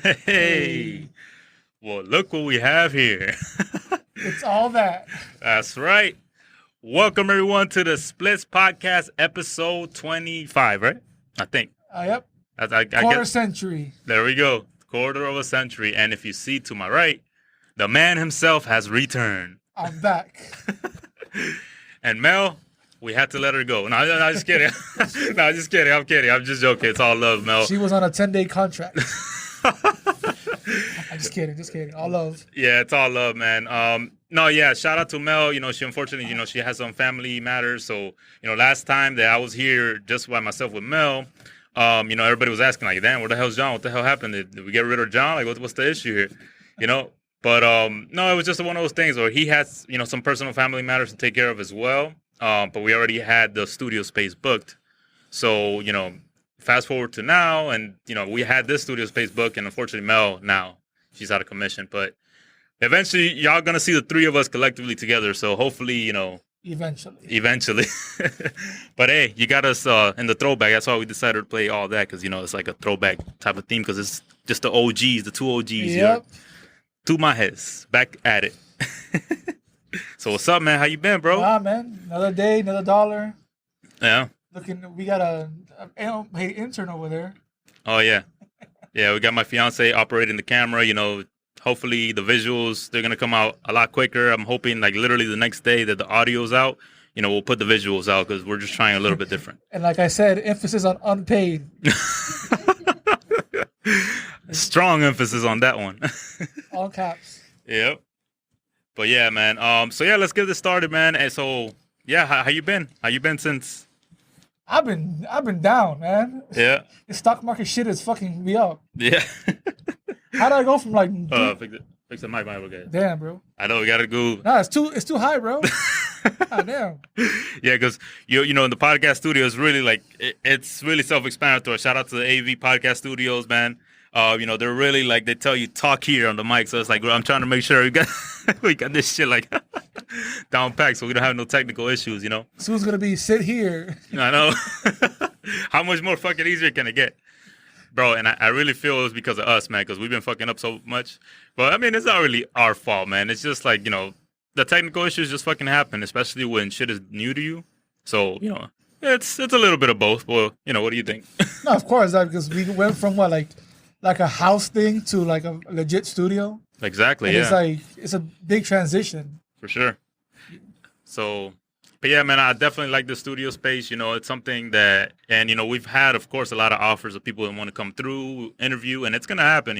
Hey, well, look what we have here. It's all that. That's right. Welcome, everyone, to the Splits Podcast, episode 25, right? I think. Yep. I Quarter guess. century. There we go. Quarter of a century. And if you see to my right, the man himself has returned. I'm back. And Mel, we had to let her go. No, just kidding. No, just kidding. I'm kidding. I'm just joking. It's all love, Mel. She was on a 10-day contract. I'm just kidding. All love. Yeah, it's all love, man. No, yeah, shout out to Mel. She unfortunately, she has some family matters. So, last time that I was here just by myself with Mel, everybody was asking, like, damn, where the hell's John? What the hell happened? Did we get rid of John? Like, what's the issue here? But no, it was just one of those things where he has, some personal family matters to take care of as well. But we already had the studio space booked. So, fast forward to now, and, we had this studio space booked, and unfortunately, Mel, now, she's out of commission. But eventually, y'all going to see the three of us collectively together. So hopefully, Eventually. But hey, you got us in the throwback. That's why we decided to play all that, because, it's like a throwback type of theme, because it's just the OGs, the two OGs. Yep. Two Majes, back at it. So what's up, man? How you been, bro? Man. Another day, another dollar. Yeah. We got a paid intern over there. Oh, yeah. Yeah, we got my fiance operating the camera. Hopefully the visuals, they're going to come out a lot quicker. I'm hoping, like, literally the next day that the audio's out, we'll put the visuals out, because we're just trying a little bit different. And like I said, emphasis on unpaid. Strong emphasis on that one. All caps. Yep. But yeah, man. So yeah, let's get this started, man. And so yeah, how you been? How you been since? I've been down, man. Yeah. The stock market shit is fucking me up. Yeah. How did I go from like? Fix the mic, okay. Damn, bro. I know we gotta go. Nah, it's too high, bro. God damn. Yeah, because in the podcast studio is really like it's really self-explanatory. Shout out to the AV Podcast Studios, man. They're really like, they tell you talk here on the mic, so it's like I'm trying to make sure we got this shit like down packed, so we don't have no technical issues. Soon's gonna be sit here. I know. How much more fucking easier can it get, bro? And I really feel it was because of us, man, because we've been fucking up so much. But I mean, it's not really our fault, man. It's just like the technical issues just fucking happen, especially when shit is new to you. So it's a little bit of both. Well, what do you think? No, of course, because we went from like a house thing to like a legit studio. Exactly. And yeah. It's a big transition. For sure. So, but yeah, man, I definitely like the studio space. It's something that, and we've had, of course, a lot of offers of people that want to come through, interview, and it's gonna happen.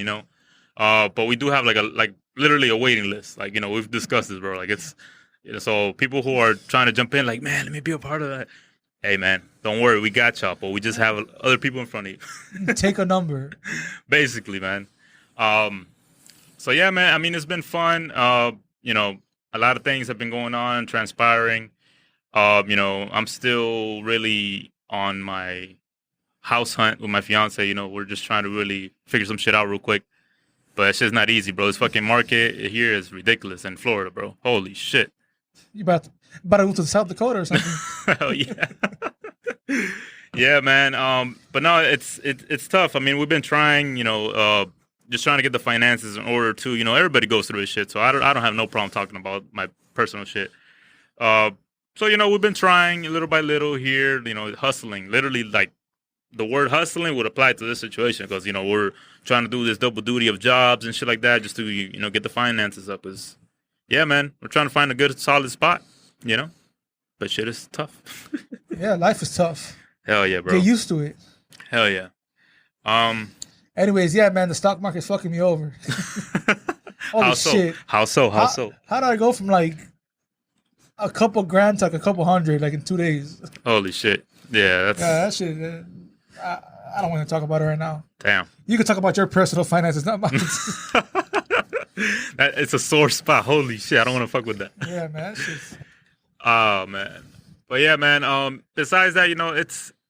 But we do have like literally a waiting list. Like we've discussed this, bro. Like it's so people who are trying to jump in, like, man, let me be a part of that. Hey, man, don't worry, we got y'all, but we just have other people in front of you. Take a number. Basically, man. So, yeah, man, I mean, it's been fun. A lot of things have been going on, transpiring. I'm still really on my house hunt with my fiance. We're just trying to really figure some shit out real quick. But it's just not easy, bro. This fucking market here is ridiculous in Florida, bro. Holy shit. You about to go to South Dakota or something? Hell yeah. Yeah, man. But no, it's tough. I mean, we've been trying, just trying to get the finances in order too. Everybody goes through this shit, so I don't have no problem talking about my personal shit. So we've been trying little by little here, hustling. Literally, like the word hustling would apply to this situation, because we're trying to do this double duty of jobs and shit like that just to get the finances up. Is yeah, man, we're trying to find a good solid spot, but shit is tough. Yeah, life is tough. Hell yeah, bro. Get used to it. Hell yeah. Anyways, yeah, man, the stock market's fucking me over. Holy shit. How so? How did I go from like a couple grand to like a couple hundred like in 2 days? Holy shit. Yeah, that shit. I don't want to talk about it right now. Damn. You can talk about your personal finances, not mine. It's a sore spot. Holy shit. I don't want to fuck with that. Yeah, man. That shit's... Oh, man. But yeah, man. Besides that,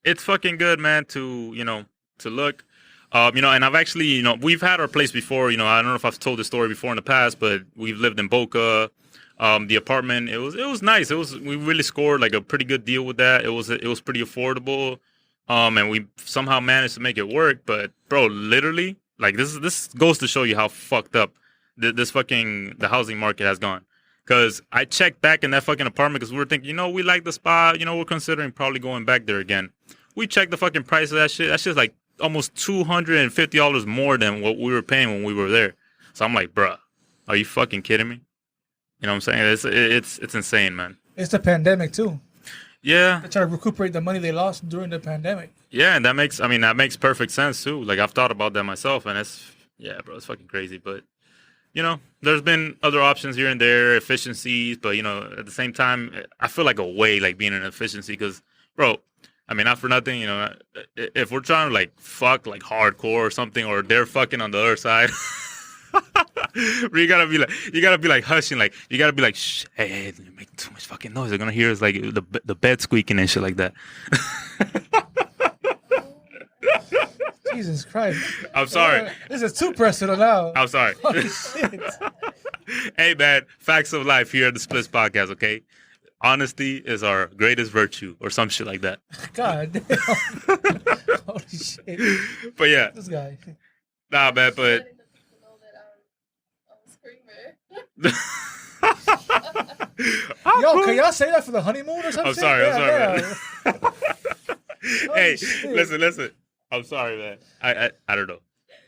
it's fucking good, man, to look. And I've actually, we've had our place before. I don't know if I've told this story before in the past, but we've lived in Boca. The apartment, it was nice. We really scored like a pretty good deal with that. It was pretty affordable. And we somehow managed to make it work. But bro, literally, Like this goes to show you how fucked up the housing market has gone. Because I checked back in that fucking apartment because we were thinking, we like the spot, we're considering probably going back there again. We checked the fucking price of that shit. That shit's like almost $250 more than what we were paying when we were there. So I'm like, bruh, are you fucking kidding me? You know what I'm saying? It's insane, man. It's the pandemic too. Yeah. They try to recuperate the money they lost during the pandemic. Yeah, and that makes perfect sense too. Like I've thought about that myself, and it's it's fucking crazy. But there's been other options here and there, efficiencies, but at the same time, I feel like a way like being an efficiency because, bro, not for nothing, if we're trying to like fuck like hardcore or something, or they're fucking on the other side. you gotta be like hushing, like you gotta be like, shh, hey, you're making too much fucking noise. They're gonna hear us like the bed squeaking and shit like that. Jesus Christ! I'm sorry. This is too personal now. I'm sorry. Holy shit! Hey man, facts of life here at the Splits Podcast. Okay, honesty is our greatest virtue, or some shit like that. God damn! Holy shit! But yeah, this guy. Nah, man, but. Yo, can y'all say that for the honeymoon or something? I'm sorry, man. Hey, shit. listen. I'm sorry, man. I don't know.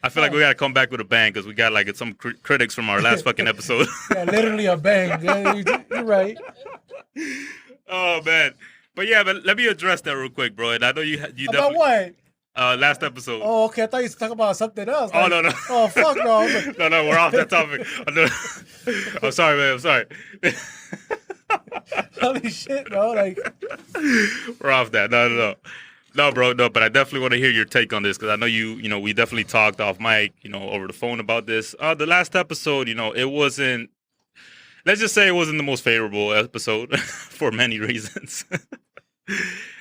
I feel like we gotta come back with a bang because we got like some critics from our last fucking episode. Yeah, literally a bang. Yeah, you're right. Oh man, but yeah, but let me address that real quick, bro. And I know you about what? Last episode. Oh, okay. I thought you were talking about something else. Like, no. No. Oh, fuck no. No, we're off that topic. I'm sorry, man. I'm sorry. Holy shit, bro. Like, we're off that. No, bro. No, but I definitely want to hear your take on this because I know we definitely talked off mic, over the phone about this. The last episode, it wasn't. Let's just say it wasn't the most favorable episode for many reasons.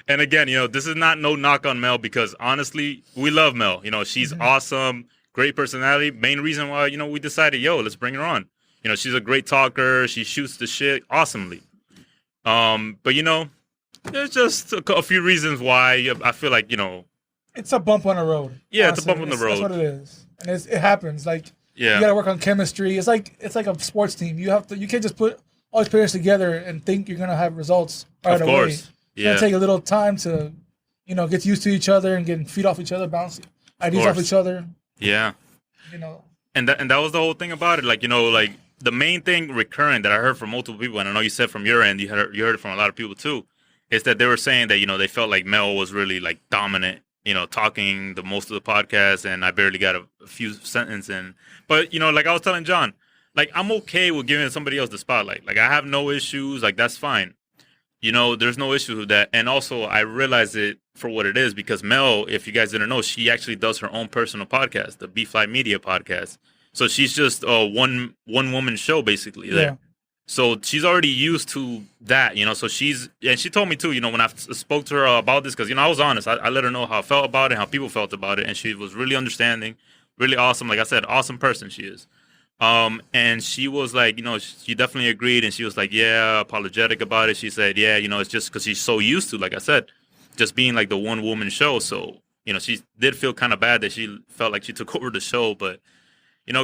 And again, this is not no knock on Mel because honestly, we love Mel. She's awesome, great personality. Main reason why, we decided, let's bring her on. She's a great talker. She shoots the shit awesomely. But there's just a few reasons why I feel like, it's a bump on the road. Yeah, honestly. It's a bump on the road. That's what it is. And it happens. Like, you gotta work on chemistry. It's like a sports team. You can't just put all these players together and think you're gonna have results right away. Of course. It's gonna take a little time to, get used to each other and get feed off each other, bounce ideas off each other. Yeah. And that was the whole thing about it. Like, like the main thing recurring that I heard from multiple people, and I know you said from your end, you heard it from a lot of people too, is that they were saying that, they felt like Mel was really like dominant, talking the most of the podcast, and I barely got a few sentences in. But, like I was telling John, like I'm okay with giving somebody else the spotlight. Like I have no issues. Like that's fine. There's no issue with that. And also, I realize it for what it is because Mel, if you guys didn't know, she actually does her own personal podcast, the B-Fly Media podcast. So she's just a one-woman show, basically, there. Yeah. So she's already used to that, So and she told me, too, when I spoke to her about this, because, I was honest. I let her know how I felt about it, how people felt about it. And she was really understanding, really awesome. Like I said, awesome person she is. And she was like, she definitely agreed. And she was like, yeah, apologetic about it. She said, yeah, it's just because she's so used to, like I said, just being like the one woman show. So, she did feel kind of bad that she felt like she took over the show. But,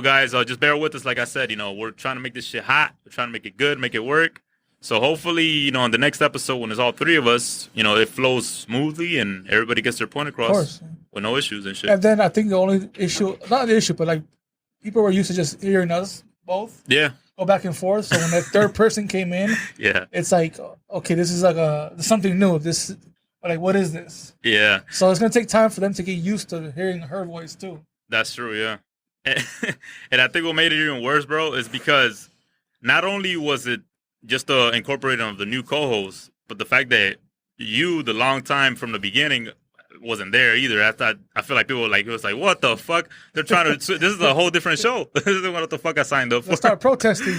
guys, just bear with us. Like I said, we're trying to make this shit hot. We're trying to make it good, make it work. So hopefully, in the next episode, when there's all three of us, it flows smoothly and everybody gets their point across with no issues and shit. And then I think the only issue, not the issue, but like, people were used to just hearing us both. Yeah. Go back and forth. So when the third person came in, it's like, okay, this is like something new. This, like, what is this? Yeah. So it's gonna take time for them to get used to hearing her voice too. That's true. Yeah. And I think what made it even worse, bro, is because not only was it just the incorporating of the new co-host, but the fact that you, the long time from the beginning, wasn't there either. I feel like people were like, it was like, what the fuck? They're trying to. This is a whole different show. This is what the fuck I signed up for. Let's start protesting.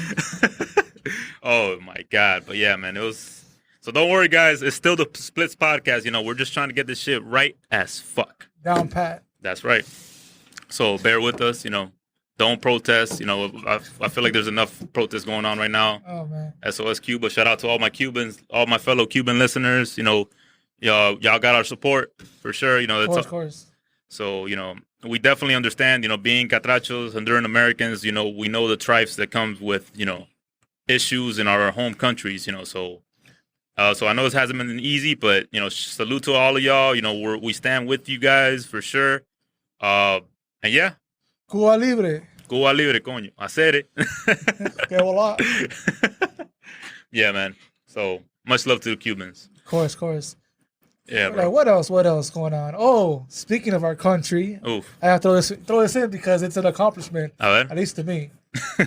Oh my god! But yeah, man, it was. So don't worry, guys. It's still the Splits Podcast. We're just trying to get this shit right as fuck. Down pat. That's right. So bear with us. Don't protest. I feel like there's enough protest going on right now. Oh man. SOS Cuba. Shout out to all my Cubans, all my fellow Cuban listeners. Y'all got our support for sure. Of course. So we definitely understand, being Catrachos, Honduran Americans, we know the tribes that comes with, issues in our home countries, so I know this hasn't been easy, but, salute to all of y'all. We stand with you guys for sure. And yeah. Cuba Libre. Cuba Libre, coño. I said it. Que vola. Yeah, man. So much love to the Cubans. Of course. Yeah, bro. What else going on? Oh, speaking of our country, Oof. I have to throw this in because it's an accomplishment, at least to me.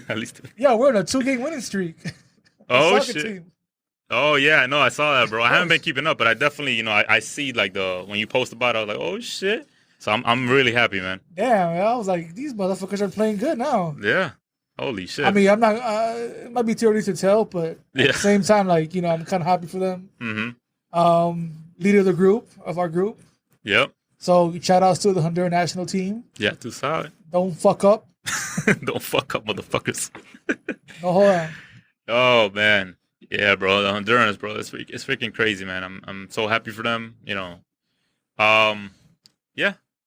At least. Yeah, we're in a 2-game winning streak. Oh shit. Team. Oh yeah, I know. I saw that, bro. I haven't been keeping up, but I definitely, I see like when you post about it, I was like, oh shit. So I'm really happy, man. Damn, man. I was like, these motherfuckers are playing good now. Yeah. Holy shit. I mean, I'm not. It might be too early to tell, but at the same time, like I'm kind of happy for them. Mm-hmm. Leader of our group. Yep. So shout outs to the Honduran national team. Yeah, too solid. Don't fuck up. Don't fuck up, motherfuckers. No, hold on. Oh man, yeah, bro. The Hondurans, bro. It's freaking crazy, man. I'm so happy for them. Yeah,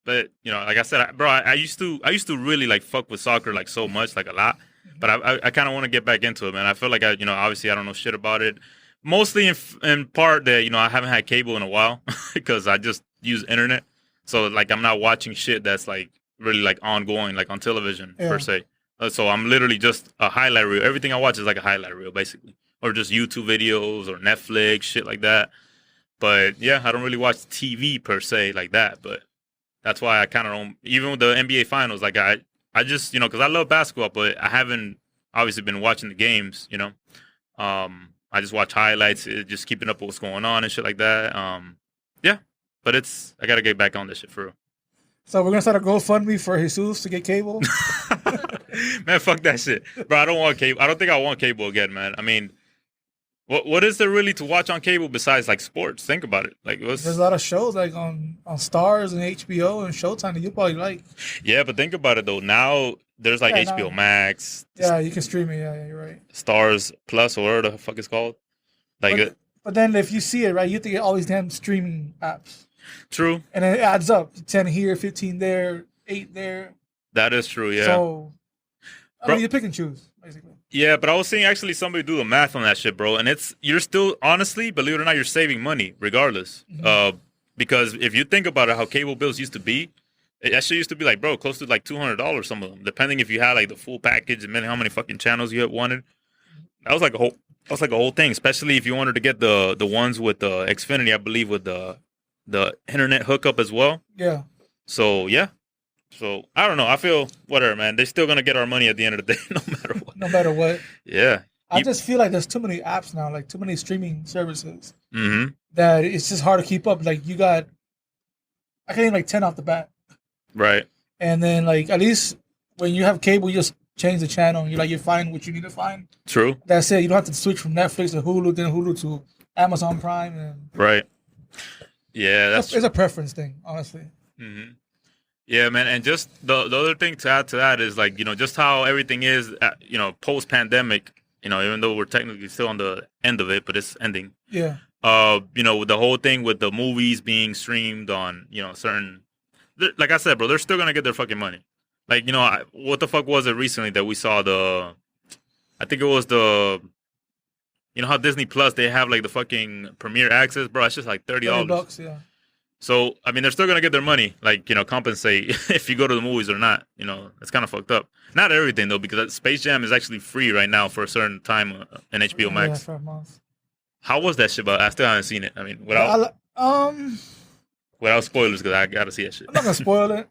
but like I said, bro, I used to really like fuck with soccer like so much, like a lot. But I kind of want to get back into it, man. I feel like obviously I don't know shit about it. Mostly in part that, I haven't had cable in a while because I just use internet. So, like, I'm not watching shit that's, like, really, like, ongoing, like, on television, per se. So, I'm literally just a highlight reel. Everything I watch is, like, a highlight reel, basically. Or just YouTube videos or Netflix, shit like that. But, yeah, I don't really watch TV, per se, like that. But that's why I kind of don't... Even with the NBA Finals, like, I just, because I love basketball, but I haven't, obviously, been watching the games, I just watch highlights, just keeping up with what's going on and shit like that. Yeah, but I got to get back on this shit for real. So we're going to start a GoFundMe for Jesus to get cable? Man, fuck that shit. Bro, I don't want cable. I don't think I want cable again, man. I mean, what is there really to watch on cable besides, like, sports? Think about it. Like, there's a lot of shows, like, on Stars and HBO and Showtime that you probably like. Yeah, but think about it, though. Now... There's like HBO Max. Yeah, you can stream it. Yeah, you're right. Stars Plus or whatever the fuck it's called. Like, but then if you see it, right, you have to get all these damn streaming apps. True. And it adds up. 10 here, 15 there, 8 there. That is true, yeah. So, I mean, you pick and choose, basically. Yeah, but I was seeing actually somebody do the math on that shit, bro. And you're still, honestly, believe it or not, you're saving money regardless. Mm-hmm. Because if you think about it, how cable bills used to be, that shit used to be like, bro, close to like $200, some of them, depending if you had like the full package and how many fucking channels you had wanted. That was like a whole thing, especially if you wanted to get the ones with the Xfinity, I believe, with the internet hookup as well. Yeah. So yeah. So I don't know. I feel whatever, man. They're still gonna get our money at the end of the day, no matter what. No matter what. Yeah. I just feel like there's too many apps now, like too many streaming services, mm-hmm. that it's just hard to keep up. Like I can name like 10 off the bat. Right. And then, like, at least when you have cable, you just change the channel and you find what you need to find. True. That's it. You don't have to switch from Netflix to Hulu, then Hulu to Amazon Prime. And right. Yeah, it's a preference thing, honestly. Mm-hmm. Yeah, man. And just the other thing to add to that is, like, just how everything is, post-pandemic, even though we're technically still on the end of it, but it's ending. Yeah. With the whole thing with the movies being streamed on, certain... Like I said, bro, they're still going to get their fucking money. Like, what the fuck was it recently that we saw I think it was how Disney Plus, they have like the fucking premiere access, bro. It's just like $30. $30, yeah. So, I mean, they're still going to get their money, like, compensate if you go to the movies or not. It's kind of fucked up. Not everything, though, because Space Jam is actually free right now for a certain time in HBO Max. Yeah, for a month. How was that shit, but I still haven't seen it. I mean, without spoilers, because I gotta see that shit. I'm not gonna spoil it,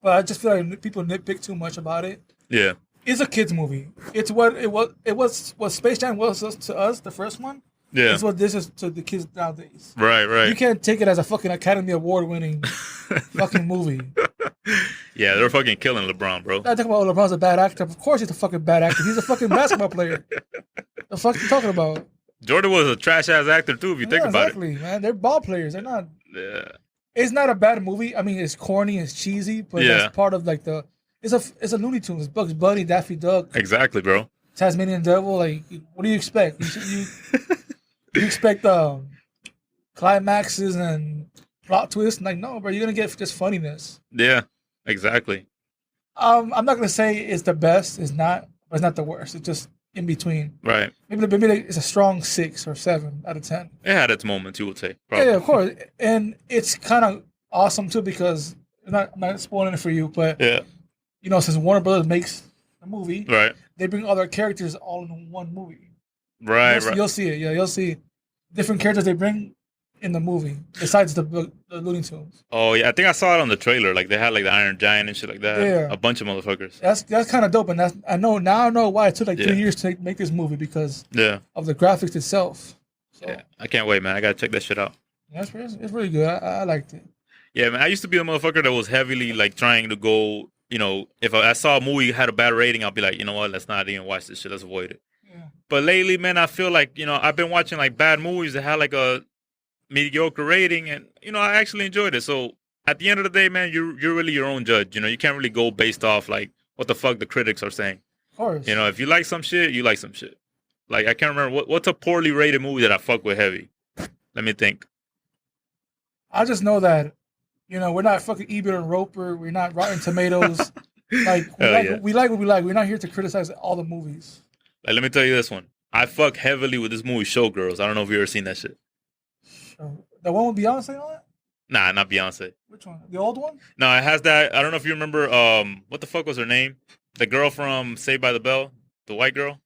but I just feel like people nitpick too much about it. Yeah, it's a kids movie. It's what it was. What Space Jam was to us, the first one. Yeah, it's what this is to the kids nowadays. Right. You can't take it as a fucking Academy Award winning fucking movie. Yeah, they're fucking killing LeBron, bro. I talking about LeBron's a bad actor. Of course, he's a fucking bad actor. He's a fucking basketball player. The fuck you talking about? Jordan was a trash ass actor too. If you think about it, exactly, man. They're ball players. They're not. Yeah. It's not a bad movie. I mean, it's corny, it's cheesy, but that's part of like it's a Looney Tunes. It's Bugs Bunny, Daffy Duck. Exactly, bro. Tasmanian Devil. Like, what do you expect? You expect climaxes and plot twist. Like, no, bro, you're gonna get just funniness. Yeah, exactly. I'm not gonna say it's the best. It's not, but it's not the worst. It's just in between. Right. Maybe it's a strong 6 or 7 out of 10. It had its moments, you would say. Yeah, of course. And it's kind of awesome too because I'm not spoiling it for you, but yeah, since Warner Brothers makes a movie, right, they bring all their characters all in one movie. Right, You'll see it. Yeah, you'll see different characters they bring in the movie besides the Looney Tunes. Oh yeah, I think I saw it on the trailer. Like they had like the Iron Giant and shit like that. Yeah, a bunch of motherfuckers. That's kind of dope, and I know why it took like 3 years to make this movie because of the graphics itself. So, yeah, I can't wait, man. I gotta check that shit out. Yeah, it's really good. I liked it. Yeah, man. I used to be a motherfucker that was heavily like trying to go. If I saw a movie had a bad rating, I'll be like, you know what? Let's not even watch this shit. Let's avoid it. Yeah. But lately, man, I feel like I've been watching like bad movies that had like a mediocre rating, and I actually enjoyed it. So at the end of the day, man, you're really your own judge. You can't really go based off like what the fuck the critics are saying. Of course. If you like some shit, you like some shit. Like I can't remember what's a poorly rated movie that I fuck with heavy. Let me think. I just know that we're not fucking Ebert and Roper. We're not Rotten Tomatoes. Like we like what we like. We're not here to criticize all the movies. Like, let me tell you this one. I fuck heavily with this movie Showgirls. I don't know if you ever seen that shit. The one with Beyonce on it? Nah, not Beyonce. Which one? The old one? No, it has that. I don't know if you remember. What the fuck was her name? The girl from Saved by the Bell, the white girl.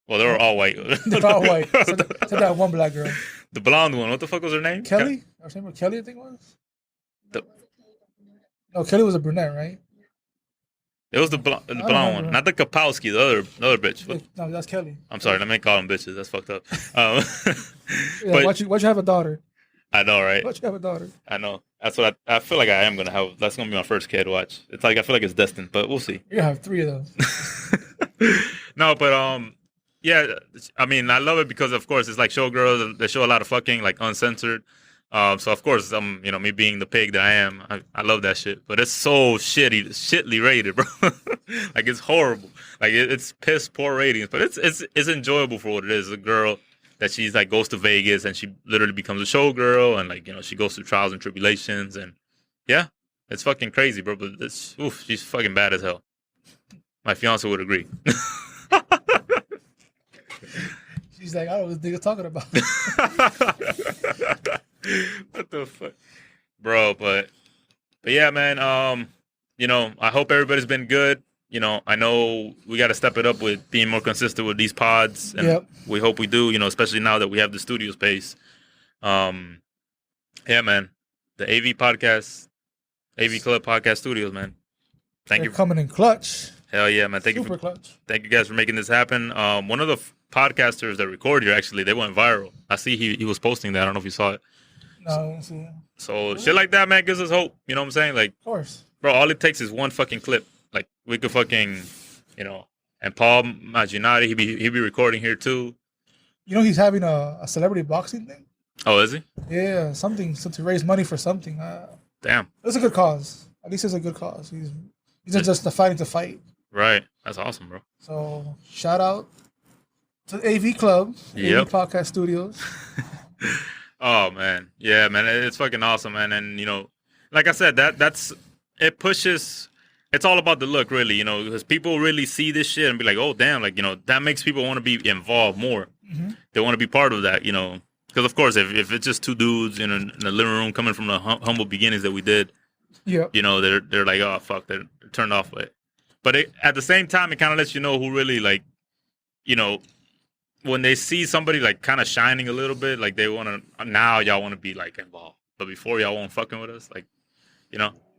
Well, they were all white. They're all white. Except that one black girl. The blonde one. What the fuck was her name? Kelly. Her name was Kelly, I think it was. No, Kelly was a brunette, right? It was the blonde one, not the Kapowski, the other bitch. No, that's Kelly. I'm sorry, let me call them bitches. That's fucked up. Why'd you have a daughter? I know, right? Why'd you have a daughter? I know. That's what I feel like I am gonna have. That's gonna be my first kid. Watch. It's like I feel like it's destined, but we'll see. You're gonna have 3 of those. No, but yeah. I mean, I love it because of course it's like Showgirls. They show a lot of fucking like uncensored. So of course, me being the pig that I am, I love that shit. But it's so shittily rated, bro. Like it's horrible. Like it's piss poor ratings, but it's enjoyable for what it is. A girl that she's like goes to Vegas and she literally becomes a showgirl, and like she goes through trials and tribulations, and yeah, it's fucking crazy, bro. But she's fucking bad as hell. My fiance would agree. She's like, I don't know what this nigga talking about. What the fuck, bro? But yeah, man. I hope everybody's been good. I know we got to step it up with being more consistent with these pods, and we hope we do. Especially now that we have the studio space. Yeah, man. The AV podcast, AV Club Podcast Studios, man. Thank you for coming in clutch. Hell yeah, man. Thank you clutch. Thank you guys for making this happen. One of the podcasters that record here, actually, they went viral. I see he was posting that. I don't know if you saw it. No, I didn't see it. So shit like that, man, gives us hope. You know what I'm saying? Like, of course. Bro, all it takes is one fucking clip. Like, we could fucking, and Paul Magginati, he be recording here too. He's having a celebrity boxing thing? Oh, is he? Yeah, something to raise money for something. Damn. It's a good cause. At least it's a good cause. He's not just fighting to fight. Right. That's awesome, bro. So, shout out to the AV Club, AV Podcast Studios. Oh, man. Yeah, man. It's fucking awesome, man. And, like I said, that's it pushes. It's all about the look, really, because people really see this shit and be like, oh, damn, like, that makes people want to be involved more. Mm-hmm. They want to be part of that, Because, of course, if it's just two dudes in the living room coming from the humble beginnings that we did, they're like, oh, fuck, they're turned off by it. But at the same time, it kind of lets you know who really, like, when they see somebody, like, kind of shining a little bit, like, they want to, now y'all want to be, like, involved. But before y'all won't fucking with us, like,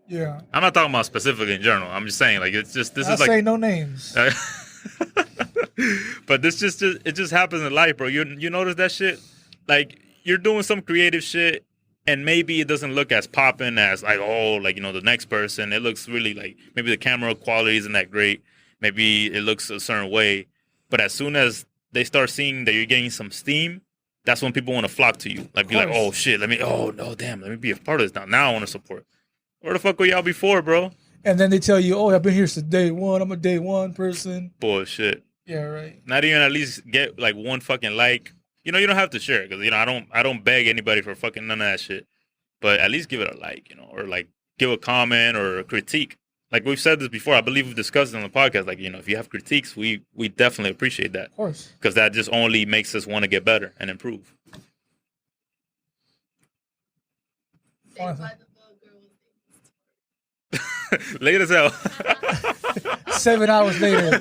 Yeah. I'm not talking about specifically in general. I'm just saying, like, it's just, this is like. I say no names. But it just happens in life, bro. You notice that shit? Like, you're doing some creative shit, and maybe it doesn't look as popping as, like, the next person. It looks really, like, maybe the camera quality isn't that great. Maybe it looks a certain way. But as soon as they start seeing that you're getting some steam, that's when people want to flock to you. Like, be like, oh, shit, let me be a part of this now. Now I want to support. Where the fuck were y'all before, bro? And then they tell you, oh, I've been here since day one. I'm a day one person. Bullshit. Yeah, right. Not even at least get, like, one fucking like. You don't have to share, because, I don't beg anybody for fucking none of that shit. but at least give it a like, or like give a comment or a critique. Like we've said this before, I believe we've discussed it on the podcast. Like, if you have critiques, we definitely appreciate that. Of course. Because that just only makes us want to get better and improve. Late as hell. 7 hours later,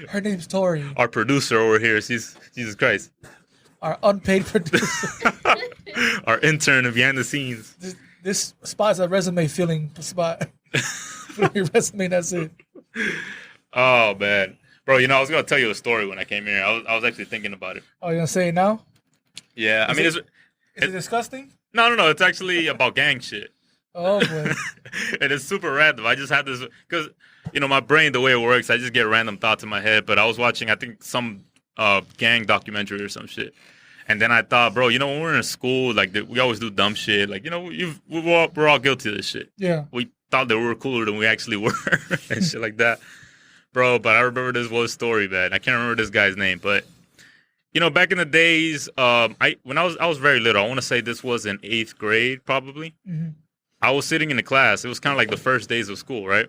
her name's Tori. Our producer over here, Jesus Christ. Our unpaid producer. Our intern behind the scenes. This spot's a resume filling spot. Your resume, that's it. Oh man, bro. I was gonna tell you a story when I came here. I was actually thinking about it. Oh, you gonna say it now? Yeah, is it disgusting? No. It's actually about gang shit. Oh boy. And it's super random. I just had this because my brain, the way it works, I just get random thoughts in my head. But I was watching, I think, some gang documentary or some shit. And then I thought, bro, when we're in school, like we always do dumb shit. Like, we're all guilty of this shit. Yeah. We thought that we were cooler than we actually were and shit like that. Bro, but I remember this one story, man. I can't remember this guy's name, but back in the days, when I was very little, I want to say this was in 8th grade, probably. Mm-hmm. I was sitting in the class. It was kind of like the first days of school, right?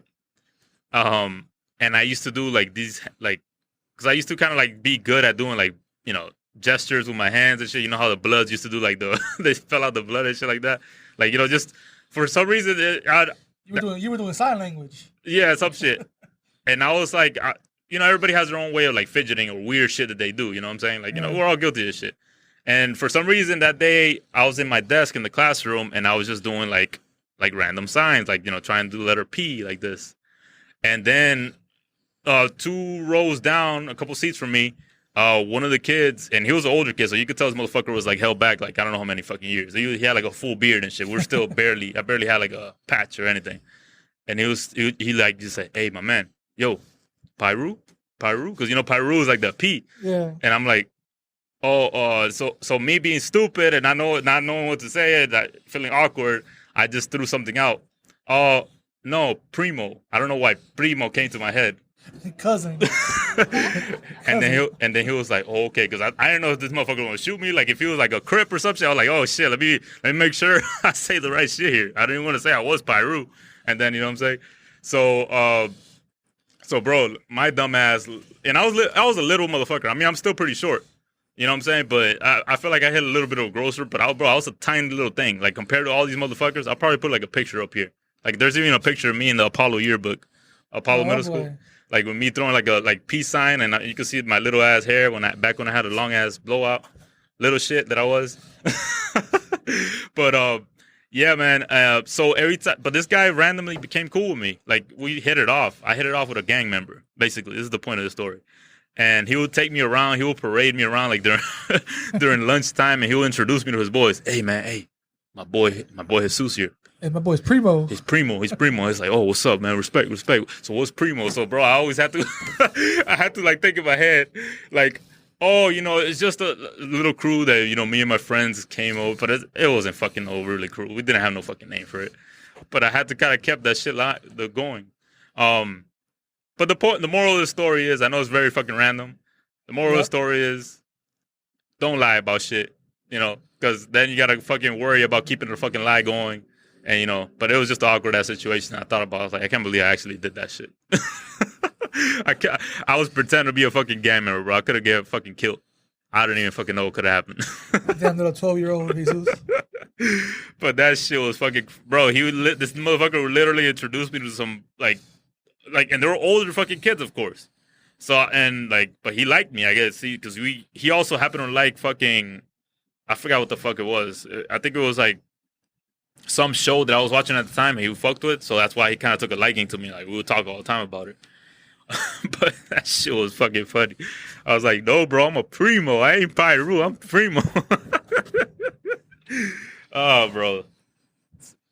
And I used to do like these, like, because I used to kind of like be good at doing like, gestures with my hands and shit. You know how the Bloods used to do like they fell out the blood and shit like that. Like, just for some reason, you were doing sign language. Yeah, some shit. And I was like, everybody has their own way of like fidgeting or weird shit that they do. You know what I'm saying? Like, we're all guilty of this shit. And for some reason that day, I was in my desk in the classroom and I was just doing like random signs, like, trying to do letter P like this. And then 2 rows down, a couple seats from me, one of the kids, and he was an older kid, so you could tell this motherfucker was like held back like I don't know how many fucking years. He had like a full beard and shit. We're still I barely had like a patch or anything. And he like just said, "Hey, my man, yo, Pyru," because Pyru is like the P. Yeah. And I'm like, so me being stupid and not knowing what to say, and feeling awkward, I just threw something out. Oh no, Primo. I don't know why Primo came to my head. Cousin. And then he was like, "Oh, okay," because I didn't know if this motherfucker was gonna shoot me. Like if he was like a Crip or something, I was like, "Oh shit, let me make sure I say the right shit here." I didn't want to say I was Pyru, and then you know what I'm saying. So bro, my dumb ass, and I was a little motherfucker. I mean, I'm still pretty short. You know what I'm saying? But I feel like I hit a little bit of a grosser. But I was a tiny little thing. Like compared to all these motherfuckers, I'll probably put like a picture up here. Like there's even a picture of me in the Apollo yearbook, Middle School. Like with me throwing like a peace sign, and you can see my little ass hair back when I had a long ass blowout, little shit that I was. But yeah, man. So every time, but this guy randomly became cool with me. Like we hit it off. I hit it off with a gang member. Basically, this is the point of the story. And he would take me around. He would parade me around like during lunchtime, and he would introduce me to his boys. Hey, man. Hey, my boy Jesus here. Hey, my boy's Primo. He's Primo. It's like, oh, what's up, man? Respect. So what's Primo? So, bro, I always have to, I had to like think in my head, like, oh, it's just a little crew that, me and my friends came over, but it wasn't fucking overly crew. We didn't have no fucking name for it. But I had to kind of keep that shit going. But the moral of the story is, I know it's very fucking random. The moral of the story is, don't lie about shit, because then you got to fucking worry about keeping the fucking lie going. And, but it was just an awkward ass situation. I thought about it. I was like, I can't believe I actually did that shit. I was pretending to be a fucking gang member, bro. I could have get fucking killed. I don't even fucking know what could have happened. Damn little 12-year-old Jesus. But that shit was fucking, bro. This motherfucker would literally introduce me to some like, and they were older fucking kids, of course. So but he liked me, I guess. Because he also happened to like fucking, I forgot what the fuck it was. I think it was like some show that I was watching at the time, and he fucked with, so that's why he kind of took a liking to me. Like, we would talk all the time about it. But that shit was fucking funny. I was like, no, bro, I'm a Primo. I ain't Pyru, I'm Primo. Oh, bro.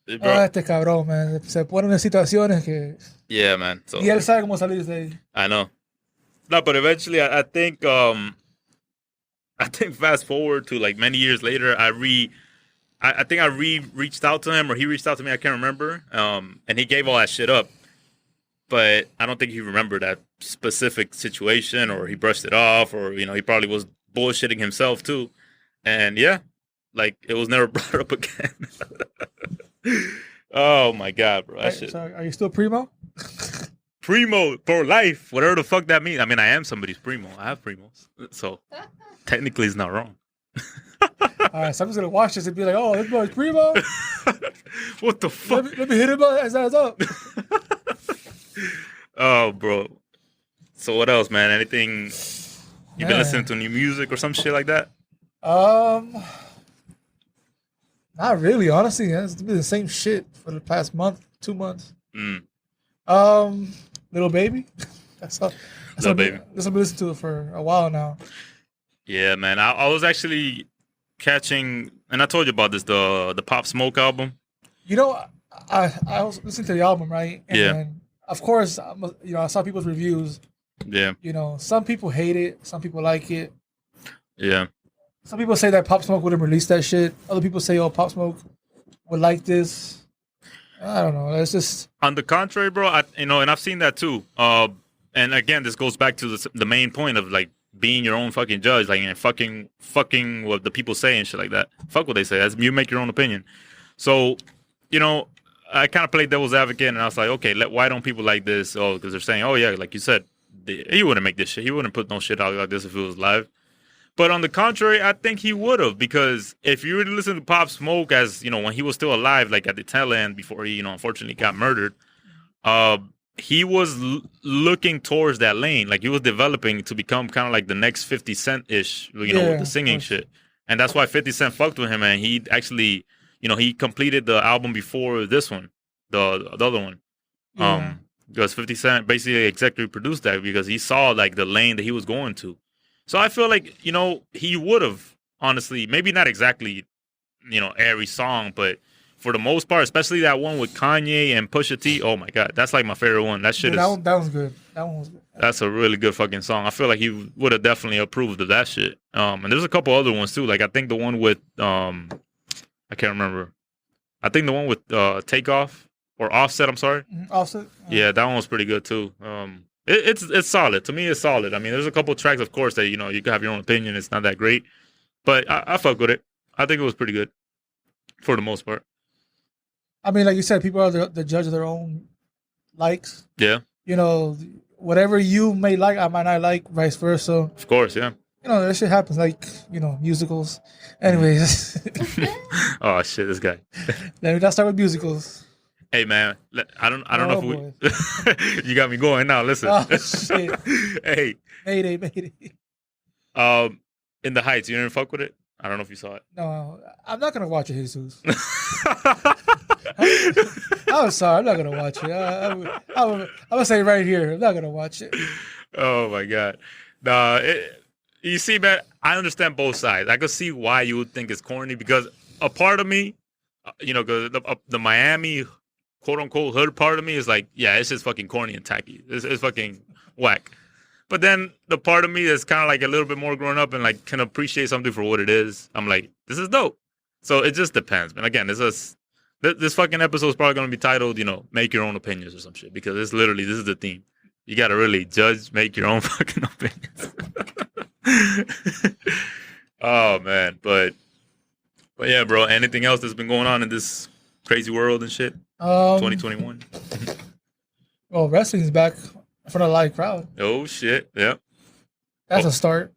Este cabrón, man. Se ponen en situaciones que... Yeah, man. So, y él sabe cómo salir de ahí. I know. No, but eventually, I think fast forward to like many years later, I think I reached out to him, or he reached out to me. I can't remember. And he gave all that shit up. But I don't think he remembered that specific situation, or he brushed it off, or, he probably was bullshitting himself too. And yeah, like it was never brought up again. Oh my god, bro! That shit. So are you still primo? Primo for life, whatever the fuck that means. I mean, I am somebody's primo. I have primos, so technically, it's not wrong. All right, so I'm just gonna watch this and be like, "Oh, this boy's primo." What the fuck? Let me hit him up. His ass up. Oh, bro. So what else, man? Anything? You been listening to new music or some shit like that? Not really. Honestly, it's been the same shit for the past month, 2 months. Little Baby. That's Little Baby. That's what I've been listening to it for a while now. Yeah, man. I was actually catching, and I told you about this, the Pop Smoke album. You know, I was listening to the album, right? And yeah. Then, of course, I saw people's reviews. Yeah. You know, some people hate it. Some people like it. Yeah. Some people say that Pop Smoke wouldn't release that shit. Other people say, oh, Pop Smoke would like this. I don't know. It's just... On the contrary, bro, and I've seen that too. And again, this goes back to the main point of, like, being your own fucking judge, like, and fucking what the people say and shit like that. Fuck what they say. You make your own opinion. So, I kind of played devil's advocate, and I was like, okay, why don't people like this? Oh, because they're saying, oh yeah, like you said, he wouldn't make this shit. He wouldn't put no shit out like this if it was live. But on the contrary, I think he would have, because if you were to listen to Pop Smoke as, when he was still alive, like at the tail end before he, unfortunately got murdered, he was looking towards that lane. Like, he was developing to become kind of like the next 50 Cent-ish, with the singing shit. And that's why 50 Cent fucked with him, and he actually, he completed the album before this one, the other one. Yeah. Because 50 Cent basically executive produced that because he saw, like, the lane that he was going to. So I feel like, he would have, honestly, maybe not exactly, every song, but for the most part, especially that one with Kanye and Pusha T, oh my God, that's like my favorite one. That shit that was good. That one was good. That's a really good fucking song. I feel like he would have definitely approved of that shit. And there's a couple other ones too. Like, I think the one with, I can't remember. I think the one with Takeoff or Offset, I'm sorry. Offset? Yeah, that one was pretty good too. It's solid. To me, it's solid. I mean, there's a couple tracks, of course, that, you can have your own opinion. It's not that great. But I fuck with it. I think it was pretty good for the most part. I mean, like you said, people are the judge of their own likes. Yeah. Whatever you may like, I might not like, vice versa. Of course, yeah. That shit happens, like, musicals. Anyways. Oh, shit, this guy. Let me not start with musicals. Hey, man, I don't know if we... You got me going now, listen. Oh, shit. Hey. Mayday. In the Heights, you didn't fuck with it? I don't know if you saw it. No, I'm not going to watch it, Jesus. I'm sorry, I'm not going to watch it. I'm going to say right here, I'm not going to watch it. Oh, my God. Nah, you see, man, I understand both sides. I could see why you would think it's corny, because a part of me, because the Miami quote-unquote hood part of me is like, yeah, it's just fucking corny and tacky. It's fucking whack. But then the part of me that's kind of like a little bit more grown up and like can appreciate something for what it is, I'm like, this is dope. So it just depends. But again, this fucking episode is probably going to be titled, make your own opinions or some shit, because this is the theme. You got to really make your own fucking opinions. Oh, man. But yeah, bro, anything else that's been going on in this crazy world and shit? 2021. Well, wrestling's back in front of a live crowd. Oh, shit. Yeah. That's a start.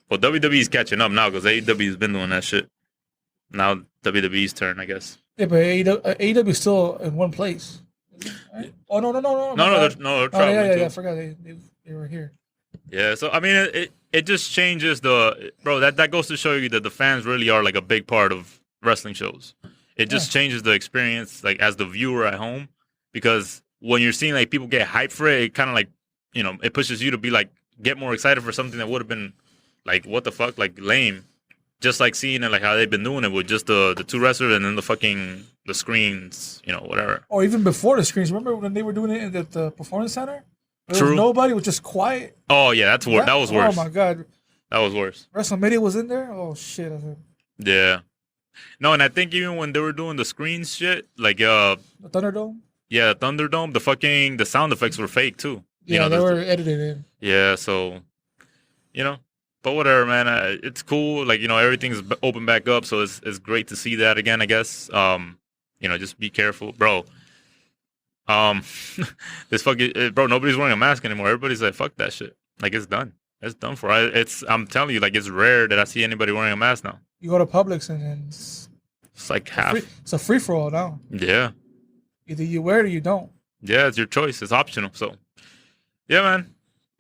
Well, WWE's catching up now because AEW's been doing that shit. Now WWE's turn, I guess. Yeah, but AEW is still in one place. Right? Oh, no. No, they're traveling. Yeah, I forgot they were here. Yeah, so, I mean, it just changes bro, that goes to show you that the fans really are, like, a big part of wrestling shows. It just changes the experience, like, as the viewer at home, because when you're seeing, like, people get hyped for it kind of, like, it pushes you to be, like, get more excited for something that would have been, like, what the fuck, like, lame. Just like seeing it, like, how they've been doing it with just the two wrestlers and then the screens, whatever. Or even before the screens. Remember when they were doing it at the Performance Center? There True. was nobody, was just quiet. Oh, yeah, that was worse. Oh, my God. That was worse. WrestleMania was in there? Oh, shit. Yeah. No, and I think even when they were doing the screens shit, like the Thunderdome? Yeah, the Thunderdome, the sound effects were fake too. Yeah, they were edited in. Yeah, so But whatever, man. It's cool. Like, everything's open back up, so it's great to see that again, I guess. Just be careful, bro. Um, this fucking bro. Nobody's wearing a mask anymore. Everybody's like, fuck that shit. Like, it's done. It's done for. I'm telling you, like, it's rare that I see anybody wearing a mask now. You go to Publix and it's like half. It's a free for all now. Yeah. Either you wear it or you don't. Yeah, it's your choice. It's optional. So, yeah, man.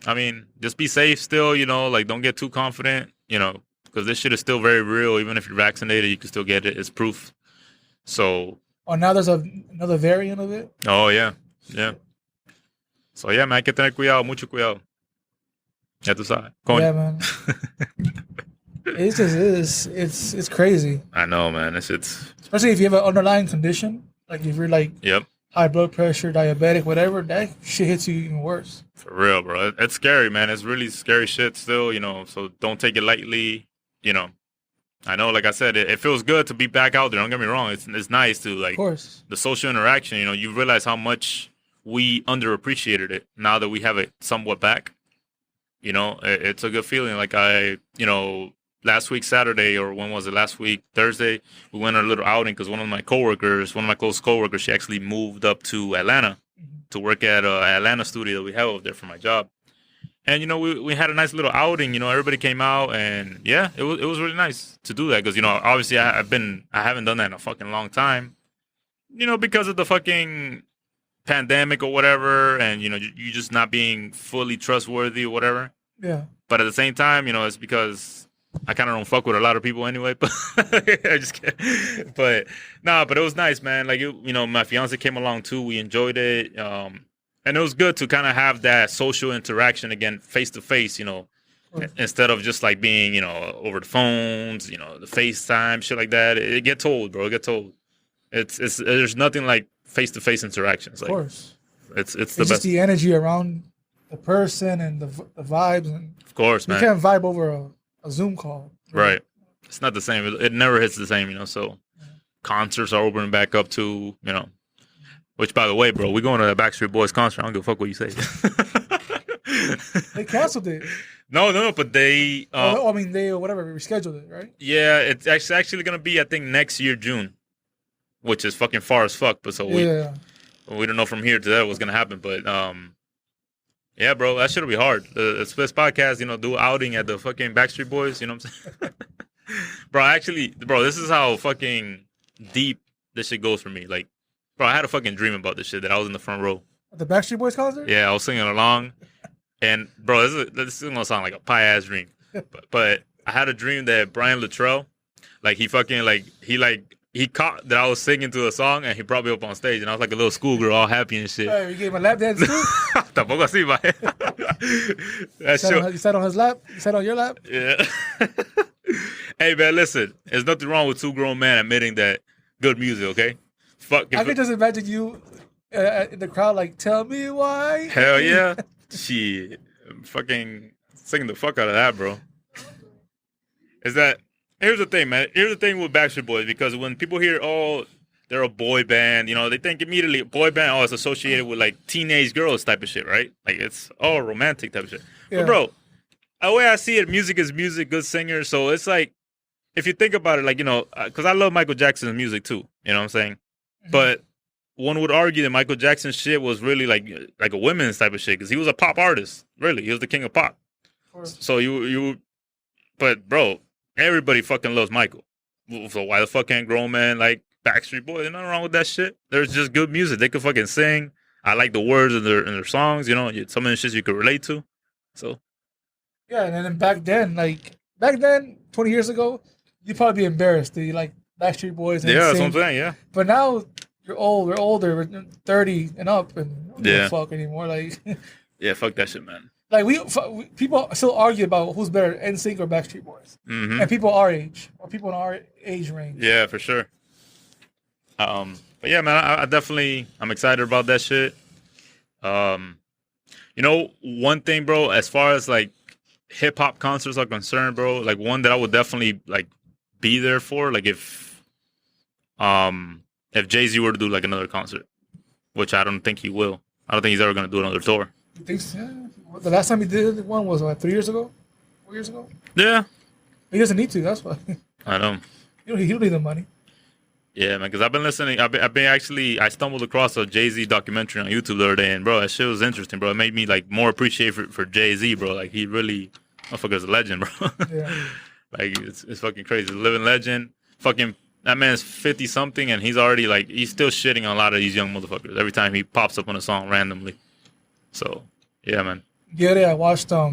I mean, just be safe still. Like, don't get too confident. Because this shit is still very real. Even if you're vaccinated, you can still get it. It's proof. So. Oh, now there's another variant of it? Oh, yeah. Yeah. So, yeah, man, hay que tener cuidado, mucho cuidado. Ya tú sabes. Yeah, man. It's crazy. I know, man. It's especially if you have an underlying condition. Like, if you're, like, yep, high blood pressure, diabetic, whatever, that shit hits you even worse. For real, bro. It's scary, man. It's really scary shit still, so don't take it lightly, I know, like I said, it feels good to be back out there. Don't get me wrong. It's nice to, like, of course, the social interaction. You realize how much we underappreciated it now that we have it somewhat back. It's a good feeling. Like last week Saturday, or when was it? Last week Thursday, we went on a little outing because one of my close coworkers, she actually moved up to Atlanta to work at an Atlanta studio that we have over there for my job. And, we had a nice little outing. Everybody came out, and yeah, it was really nice to do that because, obviously I haven't done that in a fucking long time, because of the fucking pandemic or whatever, and, you just not being fully trustworthy or whatever. Yeah. But at the same time, it's because I kind of don't fuck with a lot of people anyway. But I just can't. But it was nice, man. Like, my fiance came along too. We enjoyed it. And it was good to kind of have that social interaction again, face to face, instead of just like being, over the phones, the FaceTime, shit like that. It gets old, bro. It gets old. There's nothing like face to face interactions. Like, of course. It's the best. Just the energy around the person and the vibes. And of course, man. You can't vibe over a Zoom call. Right. It's not the same. It never hits the same, so concerts are opening back up too, Which, by the way, bro, we going to a Backstreet Boys concert. I don't give a fuck what you say. They canceled it. No, but they... they whatever, rescheduled it, right? Yeah, it's actually going to be, I think, next year, June. Which is fucking far as fuck. But so we don't know from here to there what's going to happen. But, yeah, bro, that shit'll be hard. This podcast, do outing at the fucking Backstreet Boys, you know what I'm saying? Bro, this is how fucking deep this shit goes for me. Like, bro, I had a fucking dream about this shit that I was in the front row. At the Backstreet Boys concert? Yeah, I was singing along. And, bro, this is going to sound like a pie-ass dream. But I had a dream that Brian Luttrell, like, he caught that I was singing to a song, and he brought me up on stage, and I was like a little schoolgirl, all happy and shit. Hey, you gave him a lap dance too? Tampoco así, man. You sat on his lap? You sat on your lap? Yeah. Hey, man, listen. There's nothing wrong with two grown men admitting that good music, okay? Fuck. I can just imagine you in the crowd like, tell me why. Hell yeah. Shit. I'm fucking singing the fuck out of that, bro. Here's the thing, man. Here's the thing with Backstreet Boys, because when people hear, they're a boy band, they think immediately boy band, it's associated with like teenage girls type of shit, right? Like it's all romantic type of shit. Yeah. But bro, the way I see it, music is music, good singers. So it's like, if you think about it, like, because I love Michael Jackson's music too, you know what I'm saying? Mm-hmm. But one would argue that Michael Jackson's shit was really like a women's type of shit, because he was a pop artist. Really, he was the king of pop. Of course. So but bro, everybody fucking loves Michael. So why the fuck can't grown men like Backstreet Boys? There's nothing wrong with that shit. There's just good music. They could fucking sing. I like the words in their songs. Some of the shit you could relate to. So yeah, and then back then, 20 years ago, you'd probably be embarrassed to like Backstreet Boys. And that's what I'm saying. Yeah. But now we're older, we're 30 and up, and we don't fuck anymore. Like, yeah, fuck that shit, man. Like people still argue about who's better, NSYNC or Backstreet Boys, and people our age or people in our age range. Yeah, for sure. But yeah, man, I'm excited about that shit. One thing, bro, as far as like hip hop concerts are concerned, bro, like one that I would definitely like be there for, like if Jay-Z were to do like another concert, which I don't think he will. I don't think he's ever gonna do another tour. You think so? The last time he did one was 3 years ago? 4 years ago. Yeah. He doesn't need to. That's why. I know. He don't need the money. Yeah, man, because I've been listening. I've been actually. I stumbled across a Jay-Z documentary on YouTube the other day, and bro, that shit was interesting, bro. It made me like more appreciate for Jay-Z, bro. Like he really, motherfucker's a legend, bro. Yeah. Like it's fucking crazy. Living legend. Fucking that man's 50 something, and he's already like he's still shitting on a lot of these young motherfuckers every time he pops up on a song randomly. So yeah, man. The other day I watched what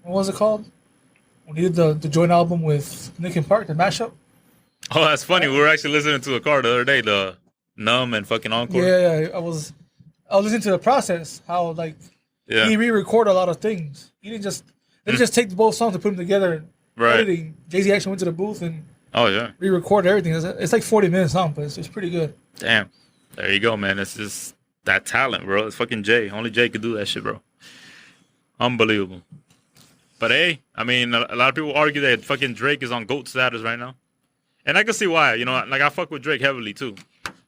was it called? When he did the joint album with Linkin Park, the mashup. Oh, that's funny. We were actually listening to a car the other day, the Numb and fucking Encore. Yeah, I was listening to the process, how like he re-recorded a lot of things. He didn't just take both songs and put them together. Right. Editing. Jay-Z actually went to the booth and yeah, re-recorded everything. It's like 40 minutes long, but it's pretty good. Damn. There you go, man. It's just that talent, bro. It's fucking Jay. Only Jay could do that shit, bro. Unbelievable. But hey, I mean, a lot of people argue that fucking Drake is on GOAT status right now. And I can see why. You know, like I fuck with Drake heavily too.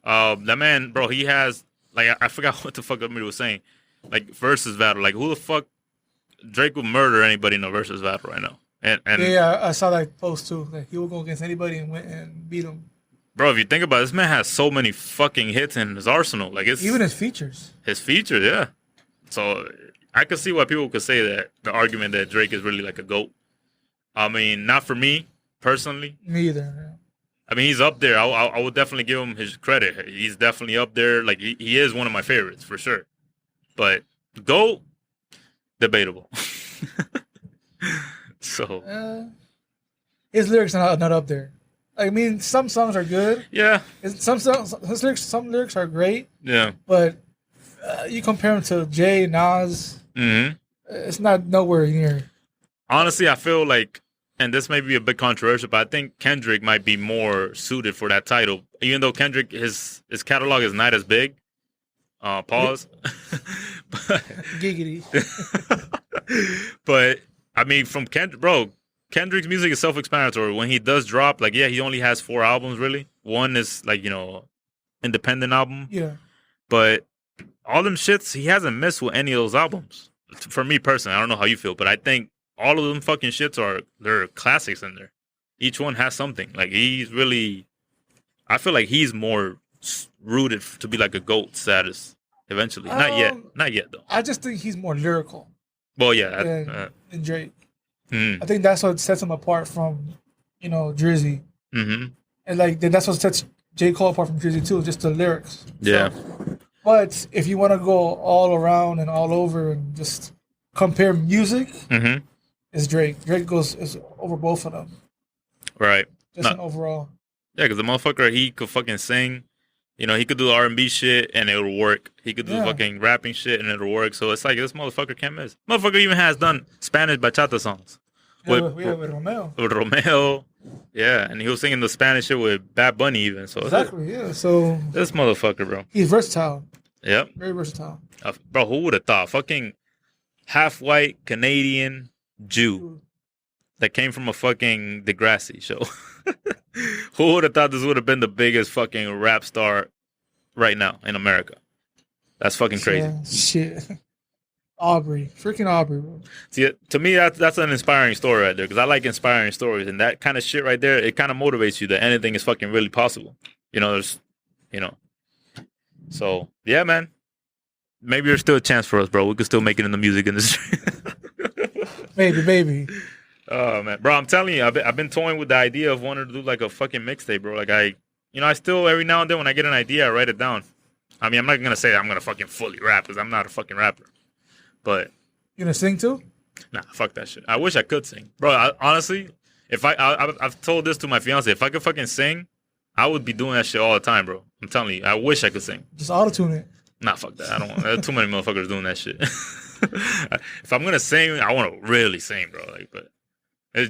That man, bro, he has like I forgot what the fuck somebody was saying. Like versus battle. Like who the fuck Drake would murder anybody in a versus battle right now? And yeah, I saw that post too. Like he will go against anybody and win and beat him. Bro, if you think about it, this man has so many fucking hits in his arsenal. Like it's even his features. His features, yeah. So I could see why people could say that the argument that Drake is really like a GOAT. I mean, not for me personally. Me either. Yeah. I mean, he's up there. I would definitely give him his credit. He's definitely up there. Like, he is one of my favorites, for sure. But GOAT, debatable. So. His lyrics are not up there. I mean, some songs are good. Yeah. Some lyrics are great. Yeah. But you compare him to Jay, Nas, it's not nowhere near. Honestly, I feel like, and this may be a bit controversial, but I think Kendrick might be more suited for that title. Even though Kendrick, his catalog is not as big. Pause. Giggity. But, I mean, from Kendrick, bro, Kendrick's music is self-explanatory. When he does drop, like, yeah, he only has 4 albums, really. One is, like, you know, independent album. Yeah. But all them shits, he hasn't missed with any of those albums. For me personally, I don't know how you feel, but I think all of them fucking shits they're classics in there. Each one has something. Like, he's really, I feel like he's more rooted to be like a GOAT status eventually. Not yet though. I just think he's more lyrical. Well, yeah. Than Drake. I think that's what sets him apart from, you know, Drizzy. Mm-hmm. And like that's what sets J. Cole apart from Drizzy too, just the lyrics. Yeah. So, but if you want to go all around and all over and just compare music, it's Drake. Drake is over both of them. Right. Just an overall. Yeah, because the motherfucker, he could fucking sing. You know, he could do R&B shit and it'll work. He could do fucking rapping shit and it'll work. So it's like, this motherfucker can't miss. Motherfucker even has done Spanish bachata songs. With Romeo. With Romeo. Yeah, and he was singing the Spanish shit with Bad Bunny even. So exactly, yeah. So this motherfucker, bro. He's versatile. Yep. Very versatile. Bro, who would have thought? Fucking half-white Canadian Jew that came from a fucking Degrassi show. Who would have thought this would have been the biggest fucking rap star right now in America? That's fucking crazy. Yeah, shit. Freaking Aubrey, bro. See, to me, that's an inspiring story right there, because I like inspiring stories, and that kind of shit right there, it kind of motivates you that anything is fucking really possible. You know, So, yeah, man. Maybe there's still a chance for us, bro. We could still make it in the music industry. Maybe. Oh, man. Bro, I'm telling you, I've been toying with the idea of wanting to do, like, a fucking mixtape, bro. Like, I still, every now and then when I get an idea, I write it down. I mean, I'm not going to say I'm going to fucking fully rap, because I'm not a fucking rapper. But you gonna sing too? Nah, fuck that shit. I wish I could sing, bro. Honestly, if I've told this to my fiance, if I could fucking sing, I would be doing that shit all the time, bro. I'm telling you, I wish I could sing. Just auto-tune it. Nah, fuck that. I don't want. There's too many motherfuckers doing that shit. If I'm gonna sing, I want to really sing, bro. Like, but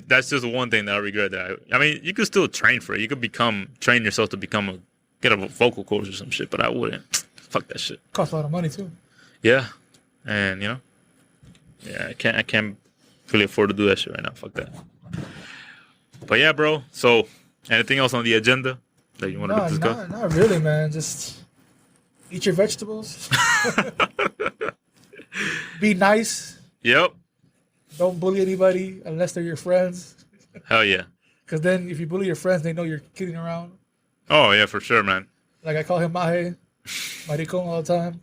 that's just the one thing that I regret. That I mean, you could still train for it. You could train yourself to get a vocal coach or some shit. But I wouldn't. Fuck that shit. Costs a lot of money too. Yeah. And, I can't really afford to do that shit right now. Fuck that. But yeah, bro. So, anything else on the agenda that you want to discuss? Not really, man. Just eat your vegetables. Be nice. Yep. Don't bully anybody unless they're your friends. Hell yeah. Because then if you bully your friends, they know you're kidding around. Oh, yeah, for sure, man. Like I call him Mahe, Maricon all the time.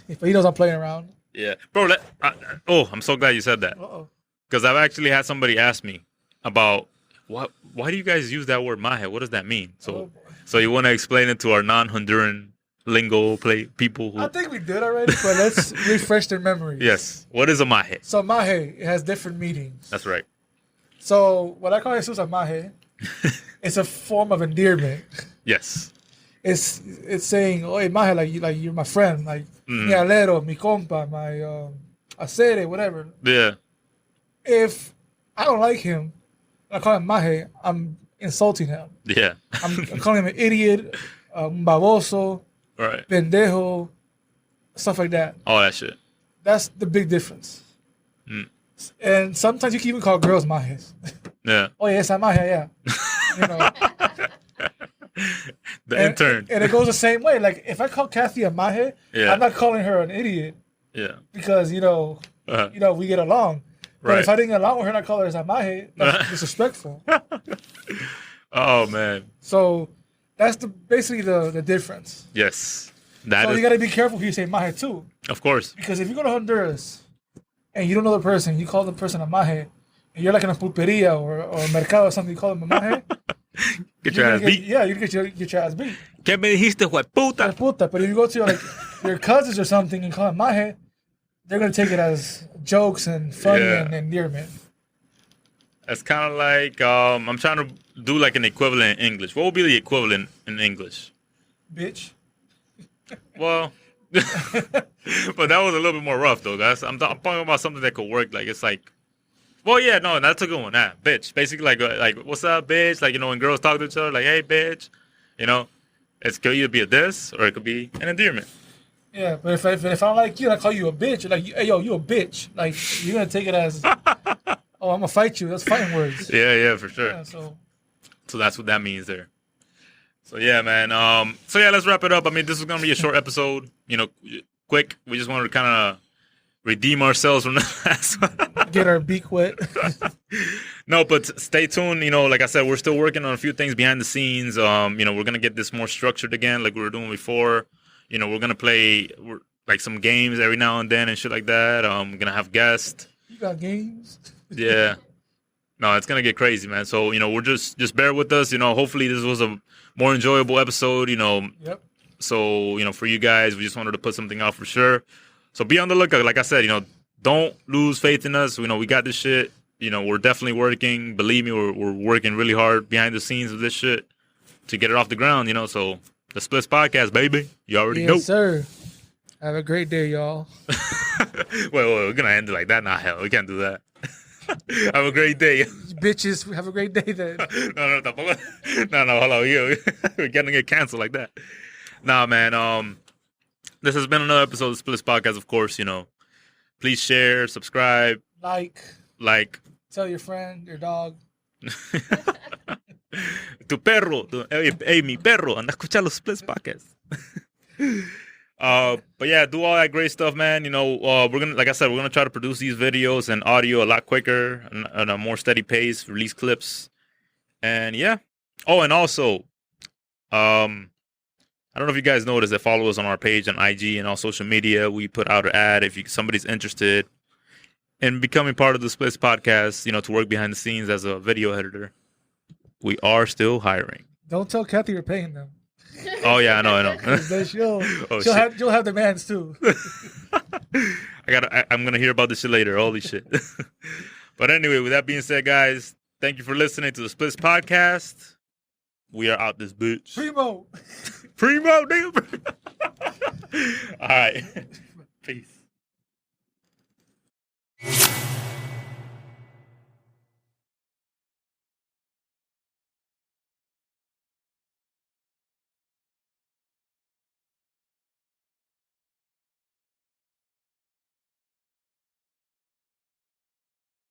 But he knows I'm playing around. Yeah. Bro, I'm so glad you said that. Uh-oh. Because I've actually had somebody ask me about why do you guys use that word maje? What does that mean? So you want to explain it to our non-Honduran lingo people who... I think we did already, but let's refresh their memories. Yes. What is a maje? So maje, it has different meanings. That's right. So what I call Jesus a maje, it's a form of endearment. Yes. It's saying, "Oye, maje, like you're my friend, like mi alero, mi compa, my acere, whatever." Yeah. If I don't like him, I call him maje, I'm insulting him. Yeah. I'm calling him an idiot, baboso, Right. pendejo, stuff like that. All that shit. That's the big difference. And sometimes you can even call girls majes. Yeah. Oh yeah, esa maje, yeah. You know. Intern. And it goes the same way. Like if I call Kathy a maje, I'm not calling her an idiot. Yeah. Because we get along. But Right. if I didn't get along with her and I call her as a maje, that's disrespectful. Oh man. So that's basically the difference. Yes. So you gotta be careful who you say maje too. Of course. Because if you go to Honduras and you don't know the person, you call the person a maje, and you're like in a pulperia or mercado or something, you call them a maje. Get your ass beat. Yeah, you get your ass beat. ¿Qué me dijiste, hueputa? But if you go to your cousins or something and call them maje, they're gonna take it as jokes and funny and endearment. It's kind of like I'm trying to do like an equivalent in English. What would be the equivalent in English? Bitch. Well, but that was a little bit more rough though, guys. I'm talking about something that could work. Like it's like, well, yeah, no, that's a good one. Bitch. Basically, like what's up, bitch? Like when girls talk to each other, like, hey, bitch. It could either be a diss or it could be an endearment. Yeah, but if I don't like you and I call you a bitch, like, hey, yo, you a bitch. Like, you're going to take it as, oh, I'm going to fight you. That's fighting words. Yeah, for sure. Yeah, so that's what that means there. So, yeah, man. Let's wrap it up. I mean, this is going to be a short episode, quick. We just wanted to kind of redeem ourselves from the last one. Get our beak wet. No, but stay tuned. Like I said, we're still working on a few things behind the scenes. We're going to get this more structured again like we were doing before. We're going to play like some games every now and then and shit like that. We're going to have guests. You got games? Yeah. No, it's going to get crazy, man. So, we're just bear with us. Hopefully this was a more enjoyable episode, Yep. So, for you guys, we just wanted to put something out for sure. So be on the lookout. Like I said, don't lose faith in us. We got this shit. We're definitely working. Believe me, we're working really hard behind the scenes of this shit to get it off the ground, So the Splits Podcast, baby. You already know. Yes, sir. Have a great day, y'all. Wait, we're going to end it like that? Nah, hell, we can't do that. Have a great day. Bitches, have a great day then. No, tampoco. No, hold on. We're going to get canceled like that. Nah, man. This has been another episode of the Splits Podcast, of course, Please share, subscribe. Like. Tell your friend, your dog. Tu perro. Hey, mi perro. Anda a escuchar los Splits Podcast. But yeah, do all that great stuff, man. We're gonna, like I said, we're gonna try to produce these videos and audio a lot quicker and at a more steady pace, release clips. And yeah. Oh, and also, I don't know if you guys noticed that follow us on our page on IG and all social media. We put out an ad if somebody's interested in becoming part of the Splits Podcast, to work behind the scenes as a video editor. We are still hiring. Don't tell Kathy you're paying them. Oh yeah, I know. You'll have demands too. I'm gonna hear about this shit later. Holy shit. But anyway, with that being said, guys, thank you for listening to the Splits Podcast. We are out this bitch. Primo, nigga. All right. Peace.